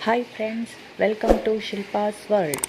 Hi friends, welcome to Shilpa's World.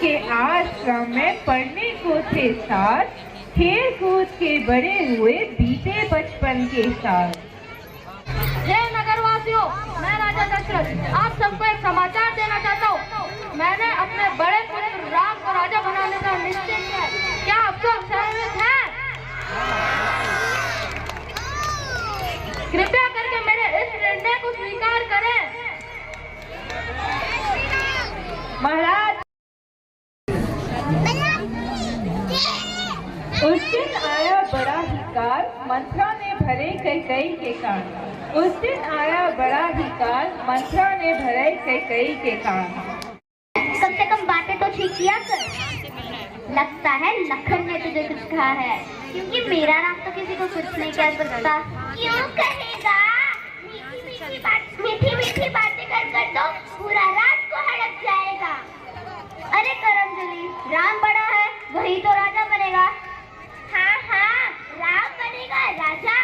के आश्रम में पढ़ने को थे साथ, खेल कूद के बड़े हुए बीते बचपन के साथ। जय नगरवासियों, मैं राजा दशरथ आप सबको एक समाचार देना चाहता हूँ। मैंने अपने बड़े पुत्र राम को राजा बनाने का निश्चय किया है। क्या आप सब सहमत हैं? कृपया करके मेरे इस निर्णय को स्वीकार करें। महाराज, उस दिन आया बड़ा ही काल, मंत्रा ने भरे कैकई के कान। उस दिन आया बड़ा ही काल, मंत्रा ने भरे कैकई के कान। कम से कम बातें तो ठीक किया कर। लगता है लखन ने तुझे कुछ कहा है, क्योंकि मेरा राम तो किसी को कुछ नहीं कह सकता। क्यों कहेगा? मीठी मीठी बातें कर तो पूरा रात को हड़प जाएगा। अरे करमजली, राम बड़ा है, वही तो राजा बनेगा। हाँ हाँ, राम बनेगा राजा,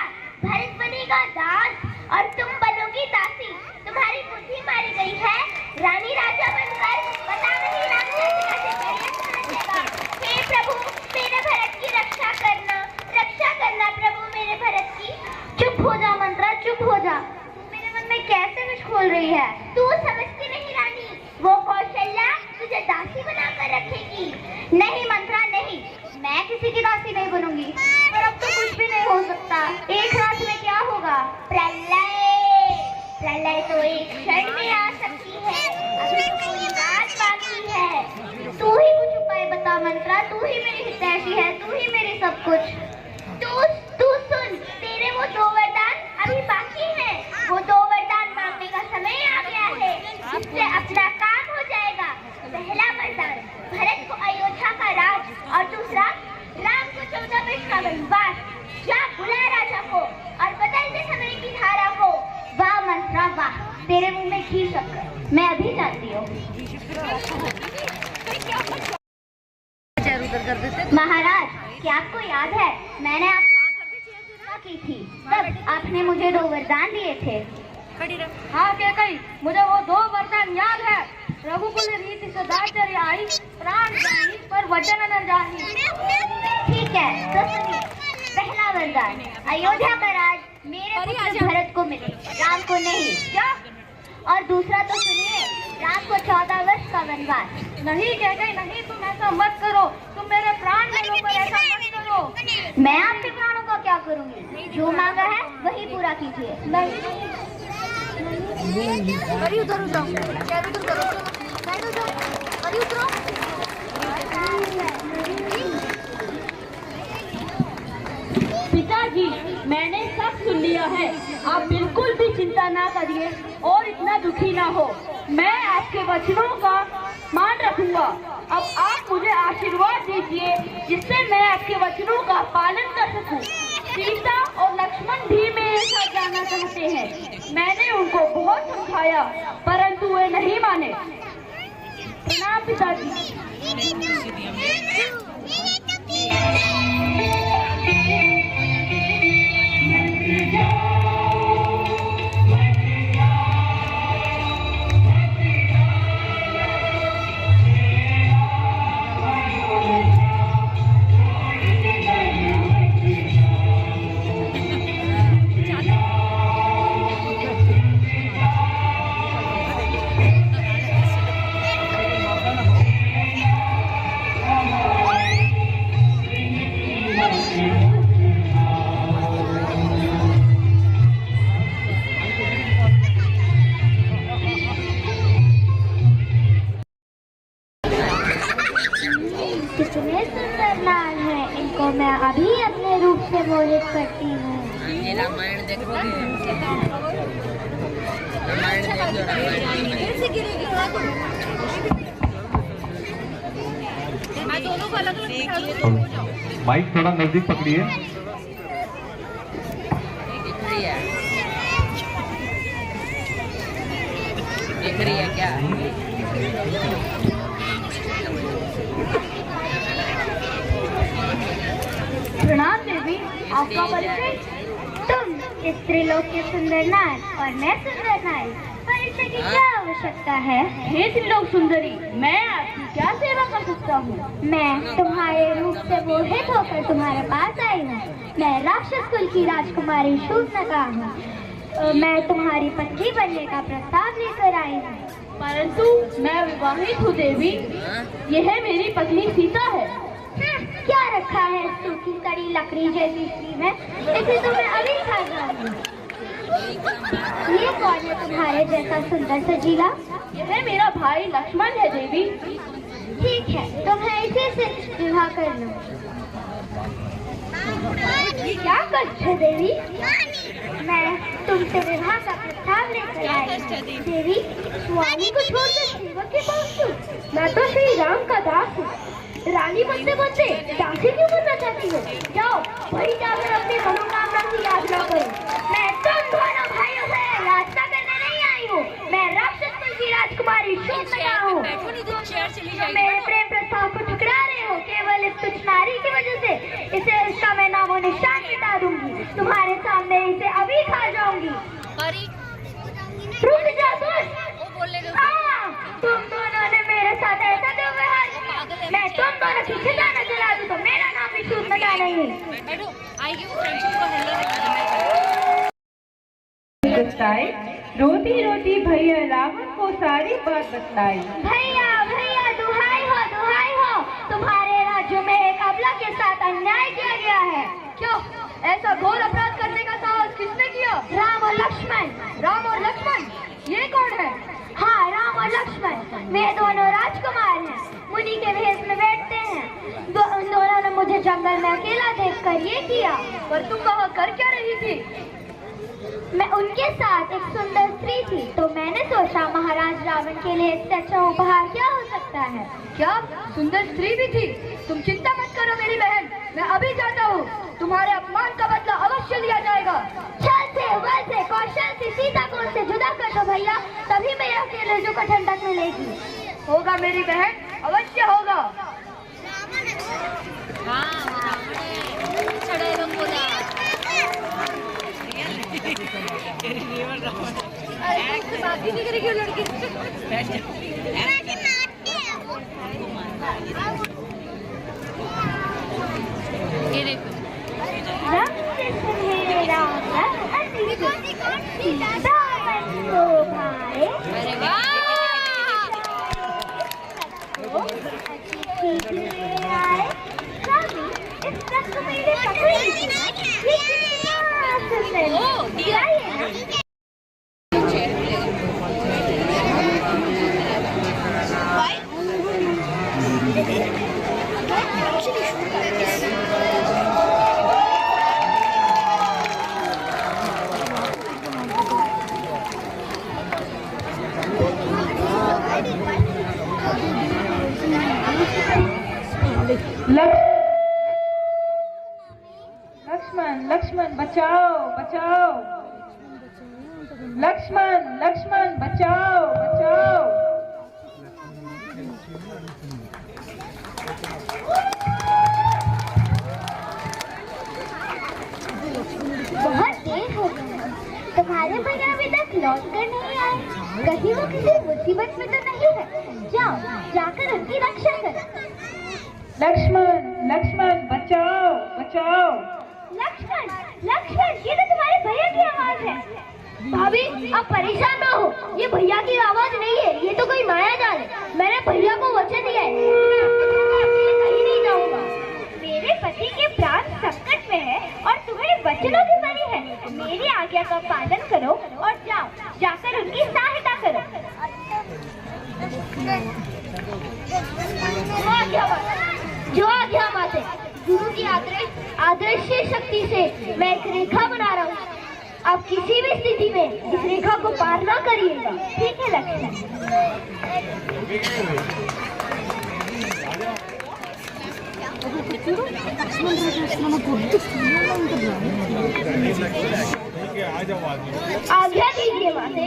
भरत बनेगा दास और तुम बनोगी दासी। तुम्हारी बुद्धि मारी गई है। रानी राजा बनकर पता नहीं राम कैसे बनेगा। हे प्रभु, मेरे भरत की रक्षा करना प्रभु मेरे भरत की। चुप हो जा मंत्रा, चुप हो जा। मेरे मन में कैसे कुछ खोल रही है। तू समझती नहीं रानी, वो कौशल्या तुझे दासी बनाकर रखेगी। नहीं मंत्रा नहीं, मैं किसी की दासी नहीं बनूंगी। पर अब तो कुछ भी नहीं हो सकता। एक रात में क्या होगा? प्रलय तो एक क्षण में आ सकती है। अभी तो पूरी रात बाकी है। तू ही कुछ उपाय बता मंत्रा, तू ही मेरी हितैषी है, तू ही मेरी सब कुछ। तू सुन, तेरे वो 2 वरदान अभी बाकी हैं। वो 2 वरदान मांगने का समय आ गया है, जिससे अपना काम हो जाएगा। पहला वरदान, भरत को अयोध्या का राज, और दूसरा, राम को 14 वर्ष का वनवास। जा बुला राजा को और बदल दे समय की धारा को। वाह मंत्रा वाह, तेरे मुंह में घी शक्कर, मैं अभी जाती हूँ। महाराज, क्या आपको याद है मैंने आपको की थी, तब आपने मुझे 2 वरदान दिए थे। हाँ कैकई, मुझे वो 2 वरदान याद है। रघुकुल रीति सदाचार्य आई, प्राण जानी पर वचन न जानी। ठीक है, तो सुनिए। पहला वरदान, अयोध्या का राज मेरे पुत्र भरत को मिले, राम को नहीं। क्या? और दूसरा तो सुनिए, राम को 14 वर्ष का वनवास। नहीं कैकई नहीं, तुम ऐसा मत करो, तुम मेरे प्राण ले लो, पर ऐसा मत करो। मैं आपके प्राणों का क्या करूंगी? जो मांगा है वही पूरा जाती थी। नहीं अरे उधर उधर कैरी उधर करो, साइड हो जाओ, अरे उतरो। पिताजी, मैंने सब सुन लिया है, आप बिल्कुल भी चिंता ना करिए और इतना दुखी ना हो। मैं आपके वचनों का मान रखूंगा। अब आप मुझे आशीर्वाद दीजिए जिससे मैं आपके वचनों का पालन कर सकूं। सीता और लक्ष्मण भी मेरे साथ जाना चाहते हैं। मैंने उनको बहुत समझाया परंतु वे नहीं माने। प्रणाम पिताजी। कितने सुंदर लाल हैं, इनको मैं अभी अपने रूप से मोहित करती हूँ। रामायण देख रहे माइक थोड़ा नजदीक पकड़िए। देख रही है क्या? प्रणाम देवी, आपका परिचय? तुम इस त्रिलोक के सुंदर नार और मैं सुंदर नारी, परिचय की क्या आवश्यकता है? हे त्रिलोक सुंदरी, मैं आपकी क्या सेवा कर सकता हूँ? मैं तुम्हारे रूप से मोहित होकर तुम्हारे पास आई हूँ। मैं राक्षस कुल की राजकुमारी शूर्पणखा हूँ। मैं तुम्हारी पत्नी बनने का प्रस्ताव लेकर आई हूँ। परंतु मैं विवाहित हूँ देवी। यह मेरी पत्नी सीता है। क्या रखा है सूखी कड़ी लकड़ी जैसी स्त्री में? इसे तो मैं अभी खा जाऊंगी। ये कौन है तुम्हारे जैसा सुंदर सजीला? यह मेरा भाई लक्ष्मण है देवी। ठीक है, तुम्हें इसी से विवाह कर लो। क्या करते देवी? मैं तुमसे विवाह का प्रस्ताव लेकर आई। देवी, स्वामी को छोड़कर सेवक के पास हूँ। मैं तो श्री राम का दास हूँ। रानी बनते बनते दासी क्यों बनना चाहती हो? जाओ, वही जाकर अपनी मनोकामना की याचना करो। मैं तुम दोनों भाइयों से याचना करने नहीं आई हूँ। मैं राक्षस कुल की राजकुमारी शूर्पणखा हूँ। मेरे प्रेम प्रस्ताव को ठुकरा रहे हो केवल इस तुच्छ नारी की वजह से। इसे इसका मैं नामो निशान मिटा दूंगी। तुम्हारे सामने इसे अभी खा जाऊंगी। रुक जा तुम दोनों ने मेरे साथ ऐसा क्यों व्यवहार किया? मैं तुम दोनों की खिजाना चला दूं तो मेरा नाम भी शूर्पणखा नहीं। रोती रोती भैया रावण को सारी बात बतलाई। भैया भैया दुहाई हो, तुम्हारे राज्य में एक अबला के साथ अन्याय किया गया है। क्यों? ऐसा घोर अपराध करने का साहस किसने किया? राम और लक्ष्मण। राम और लक्ष्मण? ये कौन है? हाँ, राम और लक्ष्मण वे दोनों राजकुमार हैं। मुनि के भेष में बैठते हैं। उन दोनों ने मुझे जंगल में अकेला देखकर ये किया। पर तुम वहाँ कर क्या रही थी? मैं उनके साथ एक सुंदर स्त्री थी तो मैंने सोचा महाराज रावण के लिए इससे अच्छा उपहार क्या हो सकता है। क्या सुंदर स्त्री भी थी? तुम चिंता मत करो मेरी बहन, मैं अभी जाता हूँ। तुम्हारे अपमान का बदला अवश्य लिया जाएगा। छल से, बल से, कौशल से सीता को उससे जुदा कर दो भैया, तभी मेरे अकेले जो को ठंडक मिलेगी। होगा मेरी बहन, अवश्य होगा। बात ही नहीं करेगी लड़की। ये देखो लक्ष्मण लक्ष्मण बचाओ बचाओ। बहुत देर हो गई, तुम्हारे भैया अभी तक लौट कर नहीं आए। कहीं वो किसी मुसीबत में तो नहीं है? जाओ, जाकर उनकी रक्षा करो। लक्ष्मण लक्ष्मण बचाओ बचाओ। लक्ष्मण लक्ष्मण, ये तो तुम्हारे भैया की आवाज है। भाभी, आप परेशान ना हो, ये भैया की आवाज नहीं है, ये तो कोई माया जाल है। मैंने भैया को वचन दिया है, मैं आपके साथ अकेले कहीं नहीं जाऊंगा। मेरे पति के प्राण संकट में है और तुम्हें वचनों की पड़ी है। मेरी आज्ञा का पालन करो और जाओ, जाकर उनकी सहायता करो। जो आज्ञा माते, गुरु की आदर्श शक्ति से मैं एक रेखा बना रहा हूँ। आप किसी भी स्थिति में इस रेखा को पार न करिएगा, ठीक है लक्ष्मण? आज्ञा दीजिए माते।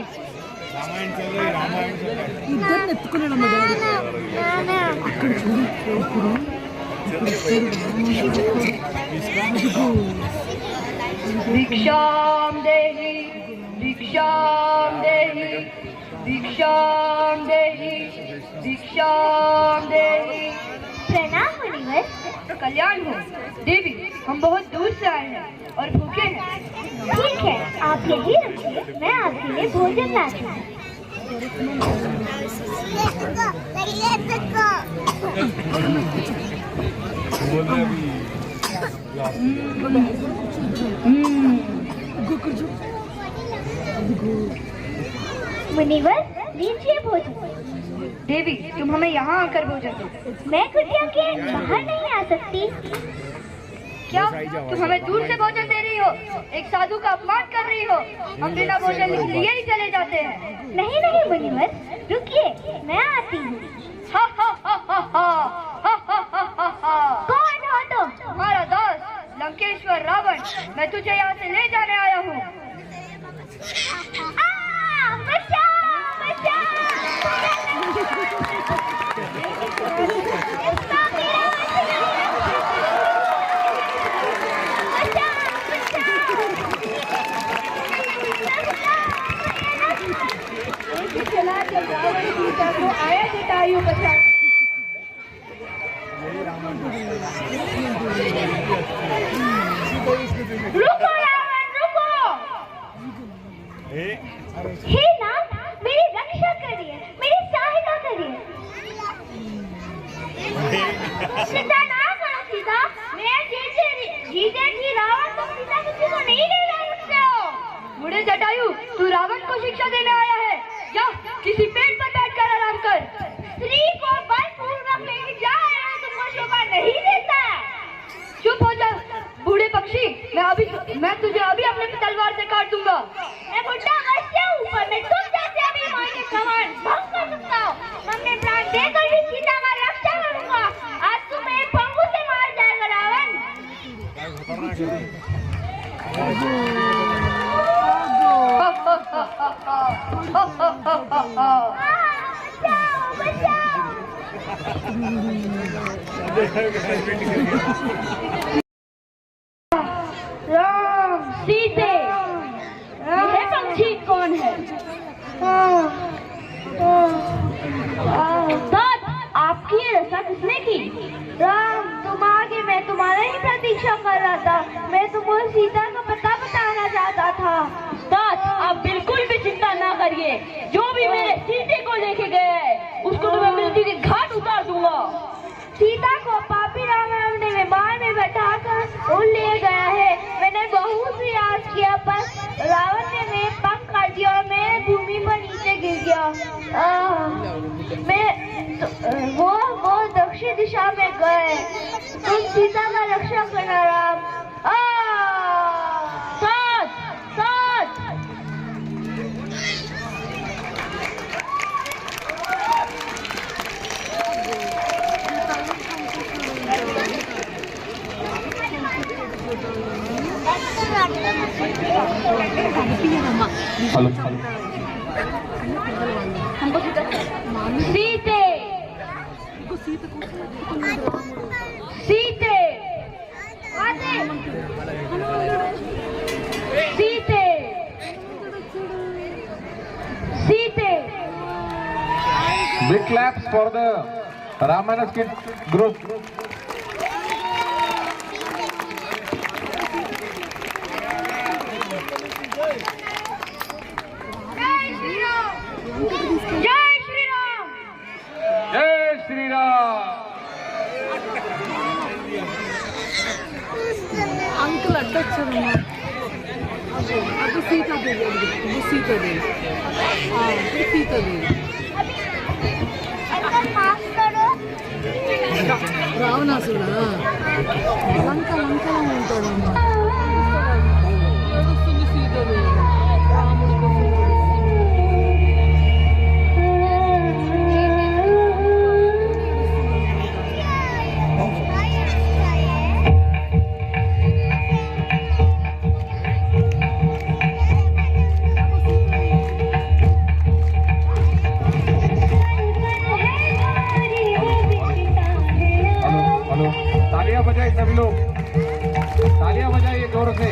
रामायण चल रही, रामायण चल भिक्षां देहि भिक्षां देहि भिक्षां देहि भिक्षां देहि। प्रणाम मुनिवर। कल्याण हो देवी, हम बहुत दूर से आए हैं और भूखे हैं। ठीक है, आप यही रखिए, मैं आपके लिए भोजन लाती हूँ। मुनिवर, लीजिए भोजन। देवी, तुम हमें यहाँ आकर भोजन दो। मैं कुटिया के बाहर नहीं आ सकती। क्या तुम हमें दूर से भोजन दे रही हो? एक साधु का अपमान कर रही हो। हम बिना भोजन लिए ही चले जाते हैं। नहीं नहीं मुनिवर, रुकिए, मैं आती हूँ। कौन हो तुम? तुम्हारा दोस्त लंकेश्वर रावण। मैं तुझे यहाँ से ले जाने आया हूँ। बचाओ बचाओ। चला जब रावण सीता को आया जटायु बचा। रुको रावण, रुको। हे नाथ, मेरी रक्षा करिए, मेरी सहायता करिए। चिंता ना करो सीता, मैं जीतेगी। रावण तुम सीता किसी को नहीं ले जा सकते हो। बूढ़े जटायु, तू रावण को शिक्षा देने आया है? जा किसी पेड़ पर बैठकर आराम कर। स्त्री को बलपूर्वक लेके जा रहे हो, तुमको शोभा नहीं देता। चुप हो जा बूढ़े पक्षी। मैं तुझे अभी अपने तलवार से काट दूंगा। मैं बुढ़ा बच्चा हूँ, पर मैं तुम जैसे अभिमान के समान भंग कर सकता हूँ। मैं अपने प्राण देकर भी सीता का रक्षा करूंगा। आज तुम्हें पंगु से मार जाएगा रावण। बचाओ बचाओ। राम सीते, यह पंछी कौन है? तात, आपकी ये रक्षा किसने की? राम, तुम आगे, मैं तुम्हारा ही प्रतीक्षा कर रहा था। मैं तुमको सीता का पता बताना चाहता था। तात, आप बिल्कुल भी चिंता ना करिए। जो भी मेरे सीते को लेके गया है, उसको तो मैं मृत्यु के घाट उतार दूंगा। सीता को पापी रावण अपने विमान में बैठाकर उड़ ले गया है। मैंने बहुत प्रयास किया, पर रावण ने मेरे पंख काट दिया और मैं भूमि पर नीचे गिर गया। वो दक्षिण दिशा में गए। तुम सीता का रक्षा करना राम। तात, तात। हेलो सीते सीते सीते सीते Big claps for the Ramayana skit group. जय श्री राम जय श्री राम। अंकल अड्डొచ్చారమ్మా అది సీతాదేవి అది సీతాదేవి ఇది సీతాదేవి రావణాసుడా లంకలో ఉంటాడమ్మా ఏడుస్తుంది సీతాదేవి రాముడి కోసం तालियां बजाइए सभी लोग, तालियां बजाइए जोर से।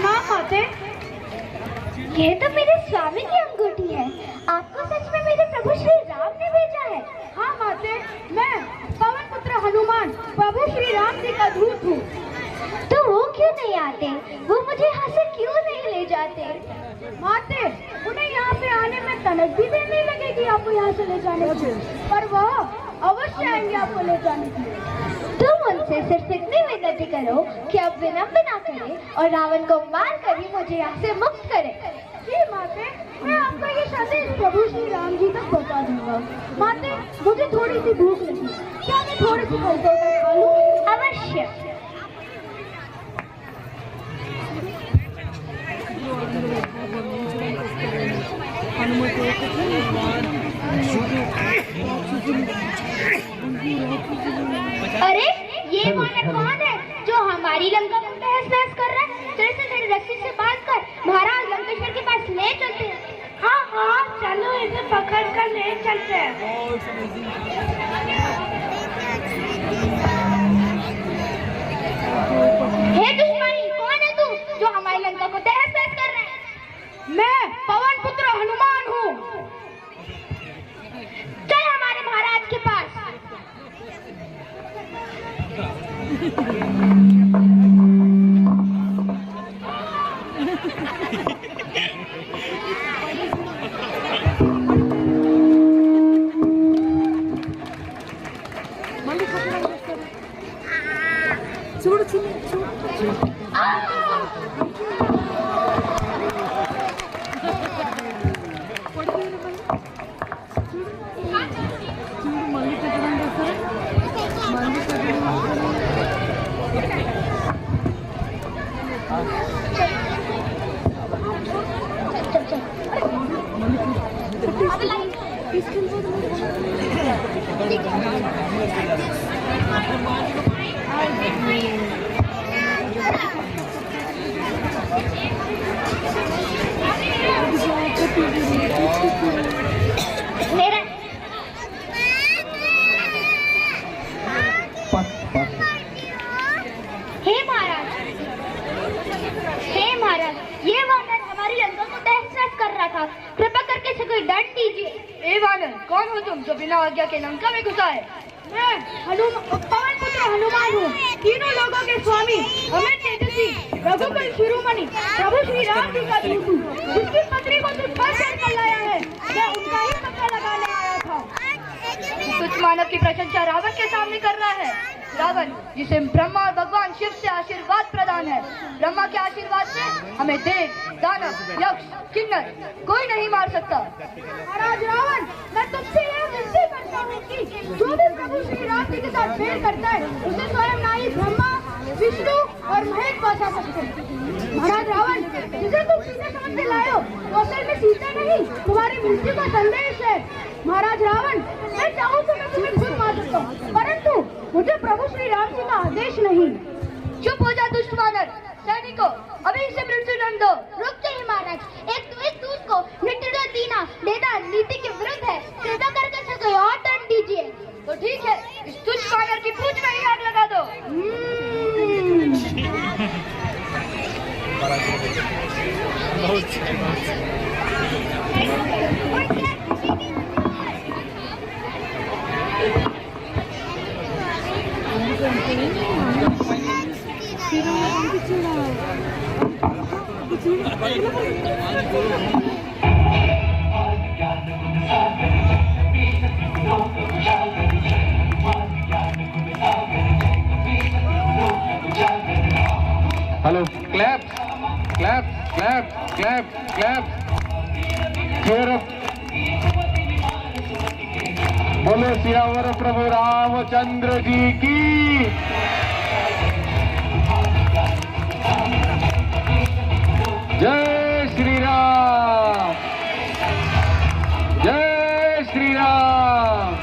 माँ माते, ये तो मेरे स्वामी की अंगूठी है। आपको सच में मेरे प्रभु श्री राम ने भेजा है? हाँ माते, मैं पवन पुत्र हनुमान प्रभु श्री राम जी का दूत हूँ। तो वो क्यों नहीं आते, वो मुझे यहाँ से क्यों नहीं ले जाते? माते, उन्हें यहाँ पे आने में तनक भी देने लगेगी आपको यहाँ से ले जाने की, पर वह अवश्य आएंगे आपको ले जाने के लिए। तुम उनसे सिर्फ इतनी विनती करो कि अब विलंब ना करें और रावण को मार कर ही मुझे यहाँ से मुक्त करें। जी माते, मैं आपका ये संदेश प्रभु श्री राम जी तक पहुँचा दूंगा। माते, मुझे थोड़ी सी भूख लगी, क्या मैं थोड़ी सी फल तोड़ खा लूं? अवश्य। अरे ये वानर कौन है जो हमारी लंका को तहस नहस कर रहा है? चल रस्सी से बांधकर महाराज लंकेश्वर के पास ले चलते हैं। हाँ हाँ, चलो इसे पकड़ कर ले चलते हैं। हे दुश्मनी, कौन है तू जो हमारी लंका को तहस नहस कर रहा है? मैं पवन पुत्र हनुमान हूँ। चल हमारे महाराज के पास। చూడు చూడు చూడు మళ్ళీ పెట్టడం చేస్తారు మళ్ళీ ये वानर हमारी लंका को तहस नहस कर रहा था, कृपा करके इसे कोई दंड दीजिए। ए वानर, कौन हो तुम जो बिना आज्ञा के लंका में घुसा है? मैं पवन पुत्र हनुमान हूँ, तीनों लोगों के स्वामी, अमर तेजस्वी, रघुकुल शिरोमणि, प्रभु श्री राम जी का दूत हूँ, जिसकी पत्री को तुम फंस कर लाया है। मैं उनका ही पता लगाने आया था। तुच्छ मानव की प्रशंसा रावण के सामने कर रहा है। रावण, जिसे ब्रह्मा और भगवान शिव से आशीर्वाद प्रदान है। ब्रह्मा के आशीर्वाद से हमें देव, दानव, यक्ष, किन्नर कोई नहीं मार सकता। महाराज रावण, मैं तुमसे यह विनती करता हूँ कि जो भी प्रभु श्री राम जी के साथ भेंट करता है, उसे स्वयं नाई ब्रह्मा, विष्णु और महेश बचा सकते हैं। महाराज रावण, जिसे तुम सीता समझ के लाए हो, वो असल में सीता नहीं, तुम्हारी मृत्यु का संदेश है। महाराज रावण, मैं चाहूँ तो मैं तुम्हें खुद मार सकता हूँ, परंतु मुझे प्रभु श्री राम जी का आदेश नहीं। चुप हो जा दुष्ट वानर। सैनिकों, अभी इसे मृत्यु दंड दो। रुक जाइए महाराज, एक दूत को मृत्यु देना देना नीति के विरुद्ध है। कृपा करके इसे कोई और दंड दीजिए। तो ठीक है, इस दुष्ट वानर की पूंछ में ही आग लगा दो। Hello, clap clap clap clap clap. बोलो सियावर प्रभु रामचंद्र जी की। जय श्री राम, जय श्री राम।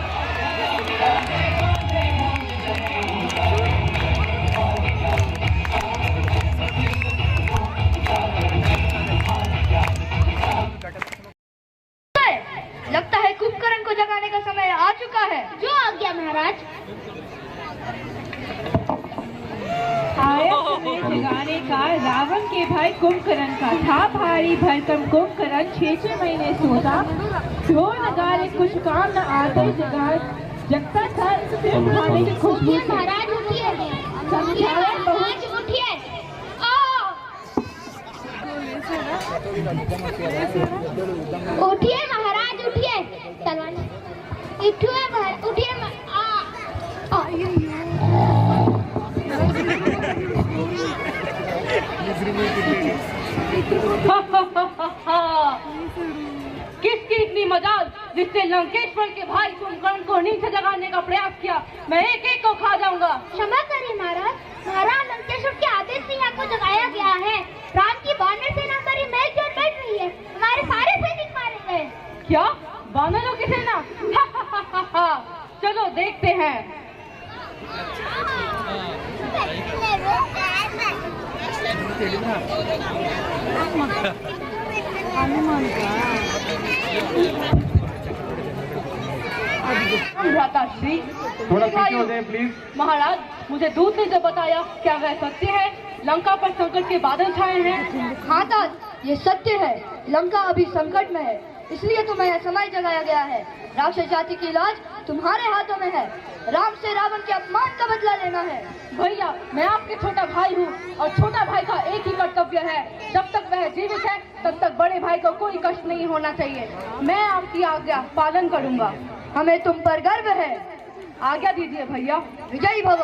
लगता है कुंभकर्ण को जगाने का समय आ चुका है। जो आज्ञा महाराज। आया समय जगाने का रावण के भाई कुंभकर्ण का था भारी भरकम। कुंभकर्ण 6 महीने सोता, ढोल नगाड़े कुछ काम न आते, जगता था सिर्फ खाने की खुशबू से। महाराज उठिए, समझाया बहुत उठिए। उठिए महाराज उठिए, तलवार उठिए किसकी इतनी मजाल जिससे लंकेश्वर के भाई कुंभकर्ण को नीचे जगाने का प्रयास किया। मैं एक एक को खा जाऊंगा। क्षमा करिए महाराज, महाराज लंकेश्वर के आदेश से आपको जगाया गया है। राम की वानर सेना हमारी महल की ओर बढ़ रही है, हमारे सारे सैनिक मारे गए। क्या वानरों की सेना? चलो देखते हैं। भ्राताश्री, थोड़ा पीछे हो जाए प्लीज। महाराज, मुझे दूत ने जो बताया, क्या वह सत्य है? लंका पर संकट के बादल छाए हैं। हाँ तात, ये सत्य है। लंका अभी संकट में है, इसलिए तुम्हें समय जगाया गया है। राक्षस जाति की लाज तुम्हारे हाथों में है। राम से रावण के अपमान का बदला लेना है। भैया, मैं आपके छोटा भाई हूँ और छोटा भाई का एक ही कर्तव्य है, जब तक वह जीवित है तब तक बड़े भाई को कोई कष्ट नहीं होना चाहिए। मैं आपकी आज्ञा पालन करूँगा। हमें तुम पर गर्व है। आज्ञा दीजिए भैया। विजयी भव।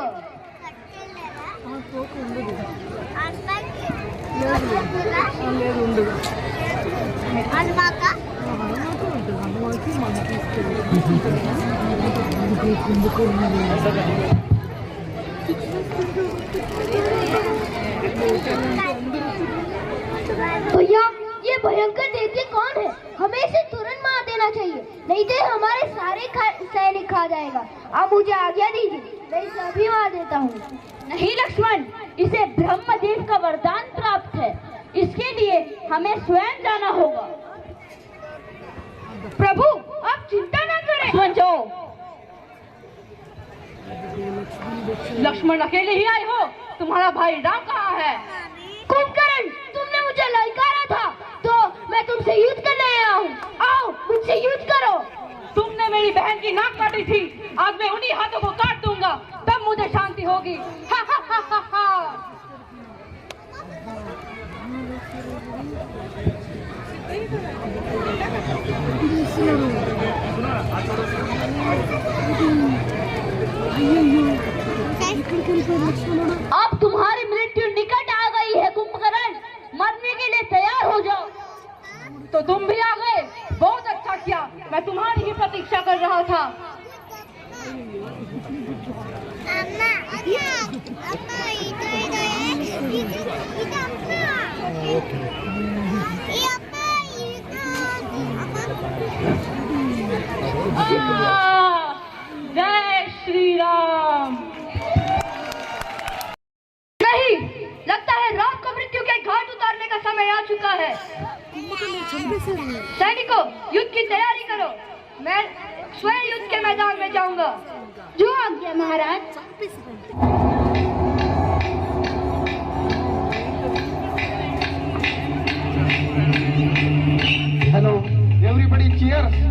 भैया, ये भयंकर दैत्य कौन है? हमें इसे तुरंत मार देना चाहिए, नहीं तो हमारे सारे सैनिक खा जाएगा। आप मुझे आज्ञा दीजिए, मैं इसे अभी मार देता हूँ। नहीं लक्ष्मण, इसे ब्रह्मदेव का वरदान प्राप्त है, इसके लिए हमें स्वयं जाना होगा। प्रभु, आप चिंता न करें। लक्ष्मण जाओ। लक्ष्मण अकेले ही आए हो? तुम्हारा भाई राम कहाँ है? कुंभकर्ण, तुमने मुझे ललकारा था तो मैं तुमसे युद्ध करने आया हूँ। आओ, मुझसे युद्ध करो। तुमने मेरी बहन की नाक काटी थी, आज मैं उन्हीं हाथों को काट दूंगा, तब मुझे शांति होगी। हा हा हा हा हा। अब तुम्हारी मृत्यु निकट आ गई है कुंभकर्ण, मरने के लिए तैयार हो जाओ। तो तुम भी आ गए, बहुत अच्छा किया, मैं तुम्हारी ही प्रतीक्षा कर रहा था। जय श्री राम। नहीं, लगता है राम को मृत्यु के घाट उतारने का समय आ चुका है। सैनिकों, युद्ध की तैयारी करो, मैं स्वयं युद्ध के मैदान में जाऊंगा। जो आज्ञा महाराज। Hello everybody, cheers.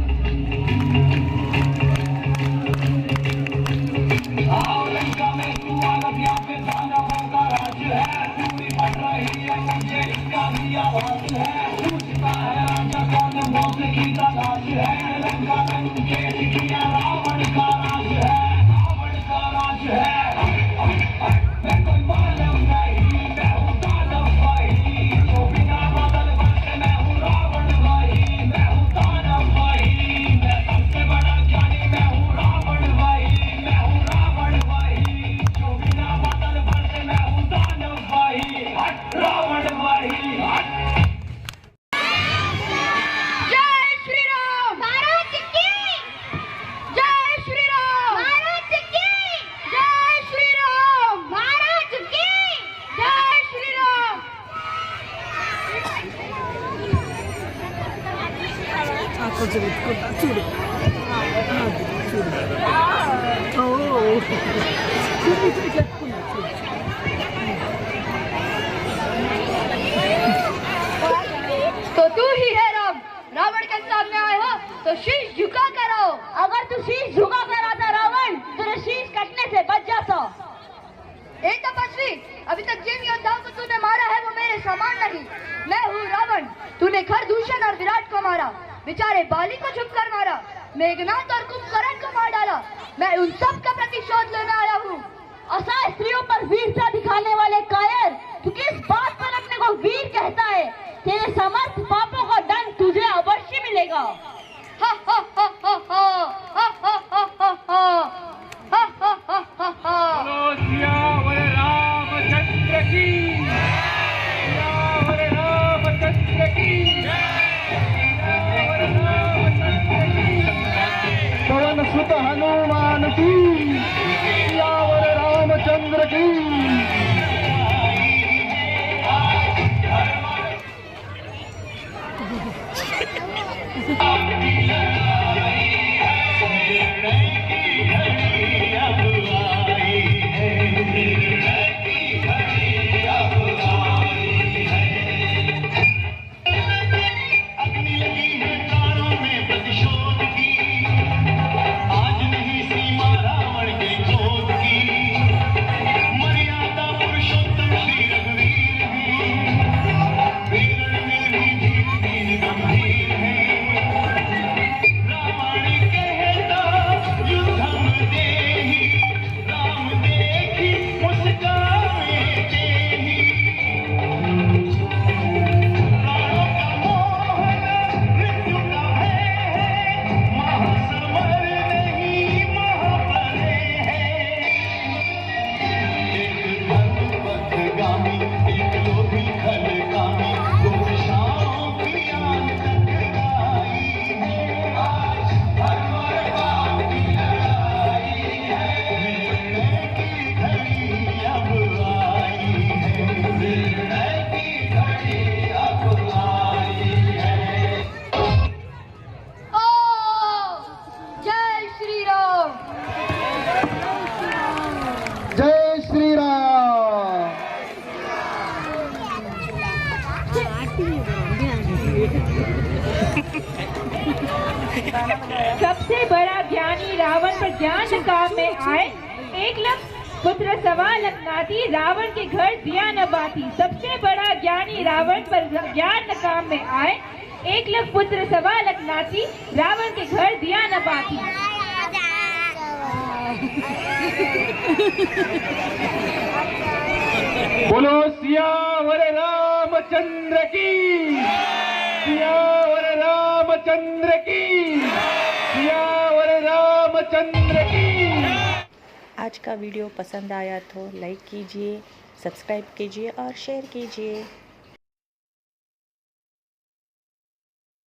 तो तू ही है राम, रावण के सामने आए हो तो शीश झुका करो। अगर तू शीश झुका कर आता रावण, तेरे शीश कटने से बच जाता। ए तपस्वी, अभी तक जिन योद्धाओं को तूने मारा है वो मेरे समान नहीं। मैं हूँ रावण, तू तूने खरदूषण और विराट को मारा, बेचारे बाली को छुपकर मारा, मेघनाथ और कुंभकर्ण को मार डाला। मैं उन सब का प्रतिशोध लेने आया हूँ। असहाय स्त्रियों पर वीरता दिखाने वाले कायर, तू किस बात पर अपने को वीर कहता है? तेरे समस्त पापों का दंड तुझे अवश्य मिलेगा। हा हा हा हा हा हा हा हा हा हा हा हा हा हा। बोलो सियावर रामचंद्र की, सियावर रामचंद्र की, सियावर रामचंद्र की, पवन सुत हनुमान की, सियावर रामचंद्र की। सबसे बड़ा ज्ञानी रावण पर ज्ञान काम में आए, एकलव्य पुत्र सवा लखनाती रावण के घर दिया न बाती। सबसे बड़ा ज्ञानी रावण पर ज्ञान काम में आए, एकलव्य पुत्र सवा लखनाती रावण के घर दिया न बाती। बोलो सियावर रामचंद्र की, सियावर रामचंद्र की, सियावर रामचंद्र की। आज का वीडियो पसंद आया तो लाइक कीजिए, सब्सक्राइब कीजिए और शेयर कीजिए।